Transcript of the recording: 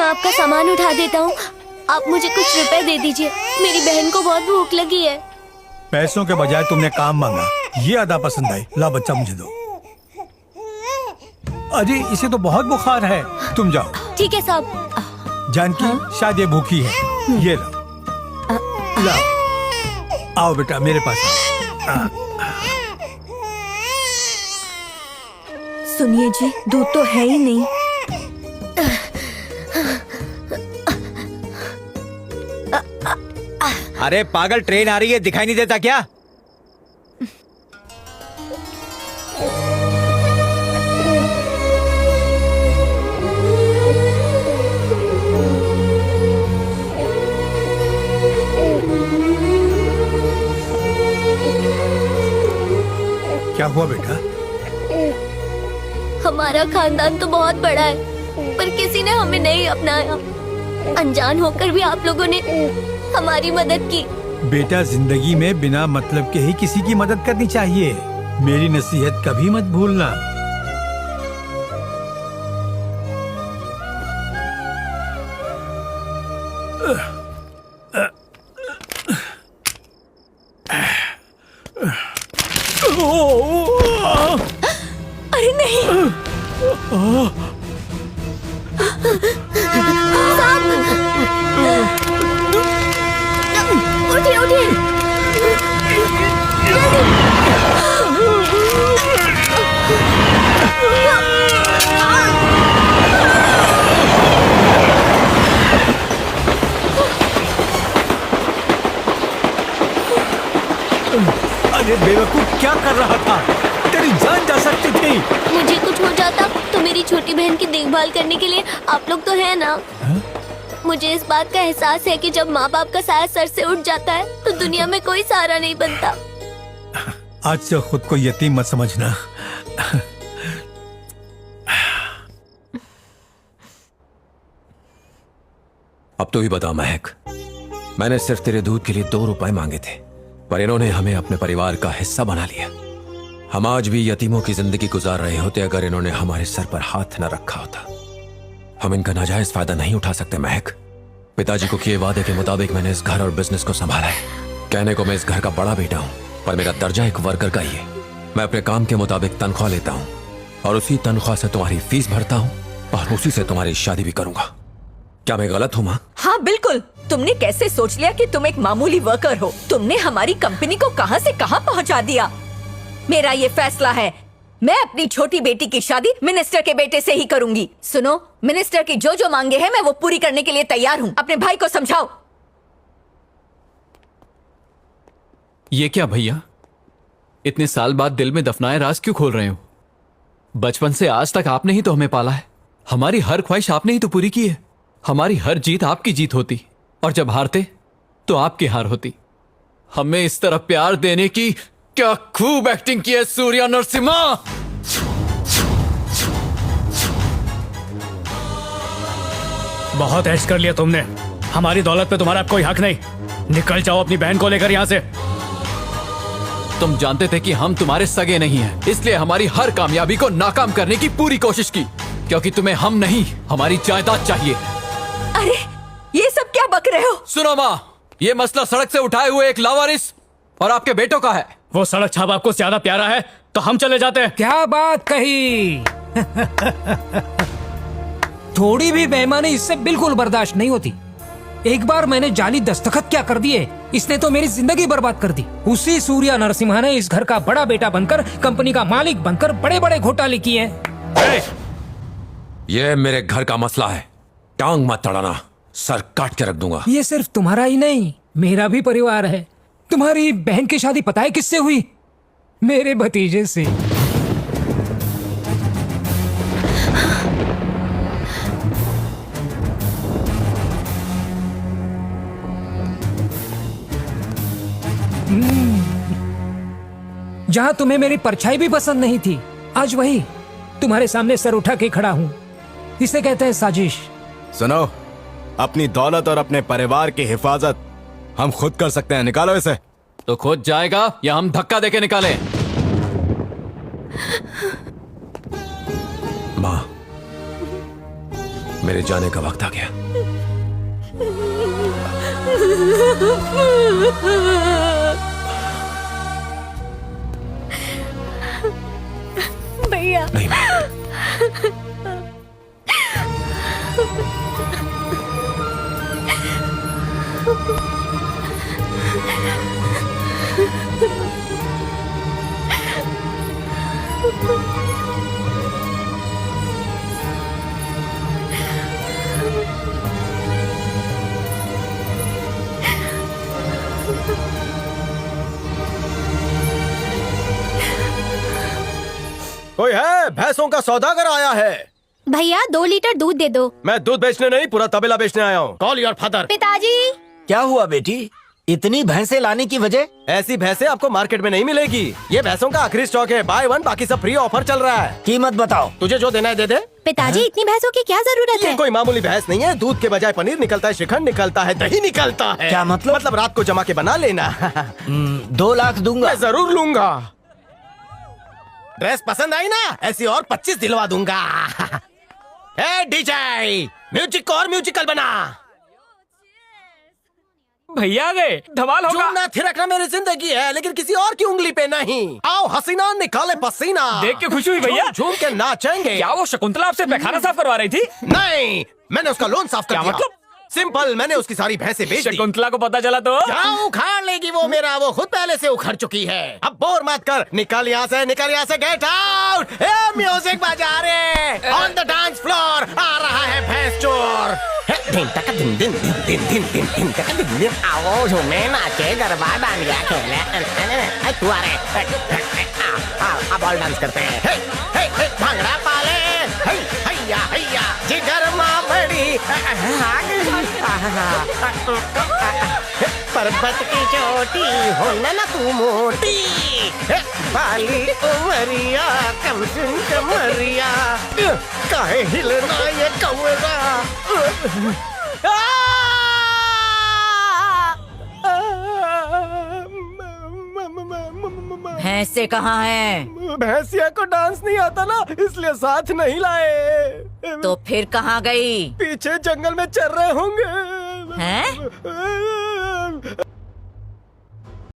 आपका सामान उठा देता हूँ। आप मुझे कुछ रुपए दे दीजिए, मेरी बहन को बहुत भूख लगी है। पैसों के बजाय तुमने काम मांगा, ये अदा पसंद आई। ला बच्चा मुझे दो। अरे इसे तो बहुत बुखार है, तुम जाओ। ठीक है साहब। जानकी शायद ये भूखी है, ये लो। ला आओ बेटा मेरे पास। सुनिए जी, दूध तो है ही नहीं। अरे पागल, ट्रेन आ रही है, दिखाई नहीं देता क्या? क्या हुआ बेटा? हमारा खानदान तो बहुत बड़ा है, पर किसी ने हमें नहीं अपनाया। अनजान होकर भी आप लोगों ने हमारी मदद की। बेटा जिंदगी में बिना मतलब के ही किसी की मदद करनी चाहिए। मेरी नसीहत कभी मत भूलना। अरे नहीं। उठिए उठिए। अरे बेवकूफ, क्या कर रहा था? तेरी जान जा सकती थी। मुझे कुछ हो जाता तो मेरी छोटी बहन की देखभाल करने के लिए आप लोग तो हैं ना। मुझे इस बात का एहसास है कि जब माँ बाप का साया सर से उठ जाता है तो दुनिया में कोई सहारा नहीं बनता। आज से खुद को यतीम मत समझना। अब तो ही बता महक, मैंने सिर्फ तेरे दूध के लिए 2 रुपए मांगे थे, पर इन्होंने हमें अपने परिवार का हिस्सा बना लिया। हम आज भी यतीमों की जिंदगी गुजार रहे होते अगर इन्होंने हमारे सर पर हाथ न रखा होता। हम इनका नाजायज फायदा नहीं उठा सकते महक। पिताजी को किए वादे के मुताबिक मैंने इस घर और बिजनेस को संभाला है। कहने को मैं इस घर का बड़ा बेटा हूँ, पर मेरा दर्जा एक वर्कर का ही है। मैं अपने काम के मुताबिक तनख्वाह लेता हूँ और उसी तनख्वाह से तुम्हारी फीस भरता हूँ और उसी से तुम्हारी शादी भी करूंगा। क्या मैं गलत हूँ माँ? हाँ बिल्कुल। तुमने कैसे सोच लिया कि तुम एक मामूली वर्कर हो? तुमने हमारी कंपनी को कहां से कहां पहुंचा दिया। मेरा ये फैसला है, मैं अपनी छोटी बेटी की शादी मिनिस्टर के बेटे से ही करूंगी। सुनो, मिनिस्टर की जो जो मांगे हैं मैं वो पूरी करने के लिए तैयार हूँ। अपने भाई को समझाओ। ये क्या भैया, इतने साल बाद दिल में दफनाए राज क्यों खोल रहे हो? बचपन से आज तक आपने ही तो हमें पाला है। हमारी हर ख्वाहिश आपने ही तो पूरी की है। हमारी हर जीत आपकी जीत होती और जब हारते तो आपकी हार होती। हमें इस तरह प्यार देने की क्या खूब एक्टिंग की है सूर्या नरसिम्हा। बहुत ऐश कर लिया तुमने। हमारी दौलत पे तुम्हारा कोई हक नहीं। निकल जाओ अपनी बहन को लेकर यहाँ से। तुम जानते थे कि हम तुम्हारे सगे नहीं हैं, इसलिए हमारी हर कामयाबी को नाकाम करने की पूरी कोशिश की, क्योंकि तुम्हें हम नहीं हमारी जायदाद चाहिए। अरे ये सब क्या बक रहे हो? सुनो माँ, ये मसला सड़क से उठाए हुए एक लावारिस और आपके बेटों का है। वो सड़क छाप आपको ज्यादा प्यारा है तो हम चले जाते हैं। क्या बात कही। थोड़ी भी बेईमानी इससे बिल्कुल बर्दाश्त नहीं होती। एक बार मैंने जाली दस्तखत क्या कर दिए, इसने तो मेरी जिंदगी बर्बाद कर दी। उसी सूर्या नरसिम्हा ने इस घर का बड़ा बेटा बनकर, कंपनी का मालिक बनकर बड़े बड़े घोटाले किए हैं। ये मेरे घर का मसला है, टांग मत अड़ाना, सर काट के रख दूंगा। ये सिर्फ तुम्हारा ही नहीं, मेरा भी परिवार है। तुम्हारी बहन की शादी पता है किससे हुई? मेरे भतीजे से। जहां तुम्हें मेरी परछाई भी पसंद नहीं थी, आज वही तुम्हारे सामने सर उठा के खड़ा हूं। इसे कहते हैं साजिश। सुनो, अपनी दौलत और अपने परिवार की हिफाजत हम खुद कर सकते हैं। निकालो इसे। तो खुद जाएगा या हम धक्का देके निकालें? माँ, मेरे जाने का वक्त आ गया। भैया नहीं कोई है? भैंसों का सौदागर आया है। भैया 2 लीटर दूध दे दो। मैं दूध बेचने नहीं, पूरा तबेला बेचने आया हूँ। Call your father. पिताजी क्या हुआ बेटी? इतनी भैंसें लाने की वजह? ऐसी भैंसें आपको मार्केट में नहीं मिलेगी। ये भैंसों का आखिरी स्टॉक है। बाय 1 बाकी सब फ्री ऑफर चल रहा है। कीमत बताओ। तुझे जो देना है दे दे। पिताजी इतनी भैंसों की क्या जरूरत ये है? कोई मामूली भैंस नहीं है। दूध के बजाय पनीर निकलता है, श्रीखंड निकलता है, दही निकलता है। क्या मतलब? मतलब रात को जमा के बना लेना। 2 लाख दूंगा। मैं जरूर लूंगा। ड्रेस पसंद आई ना? ऐसी और 25 दिलवा दूंगा। ए डीजे, म्यूजिक और म्यूजिकल बना। भैया आ गए, धमाल होगा। झूमना थिरकना मेरी जिंदगी है, लेकिन किसी और की उंगली पे नहीं। आओ हसीना निकाले पसीना। देख के खुशी हुई भैया। झूम के नाचेंगे। क्या वो शकुंतला आपसे पैखाना साफ करवा रही थी? नहीं, मैंने उसका लोन साफ कर क्या दिया। मतलब? सिंपल, मैंने उसकी सारी भैंसें बेच दी। शकुंतला को पता चला तो? क्या उखाड़ लेगी वो मेरा? वो खुद पहले से उखड़ चुकी है। अब बोर मत कर, निकल यहाँ से, निकल यहाँ से, गेट आउट। म्यूजिक बजा रे। ऑन द डांस फ्लोर आ रहा है भैंस चोर। दिन तक दिन दिन दिन दिन दिन दिन दिन तक दिन दिन। आओ झूमे नाचे गरबा डांडिया खेले। तू आ रे, अब ऑल डांस करते हैं। हे हे हे भांगड़ा पाले। हे हैया हैया जिगर माँ बड़ी। पर्वत की चोटी हो ना तू मोटी। बाली उमरिया कम सुन कमरिया। काहे हिलना ये कमरा? भैंसे कहाँ हैं? भैंसिया को डांस नहीं आता ना, इसलिए साथ नहीं लाए। तो फिर कहाँ गई? पीछे जंगल में चल रहे होंगे। हैं?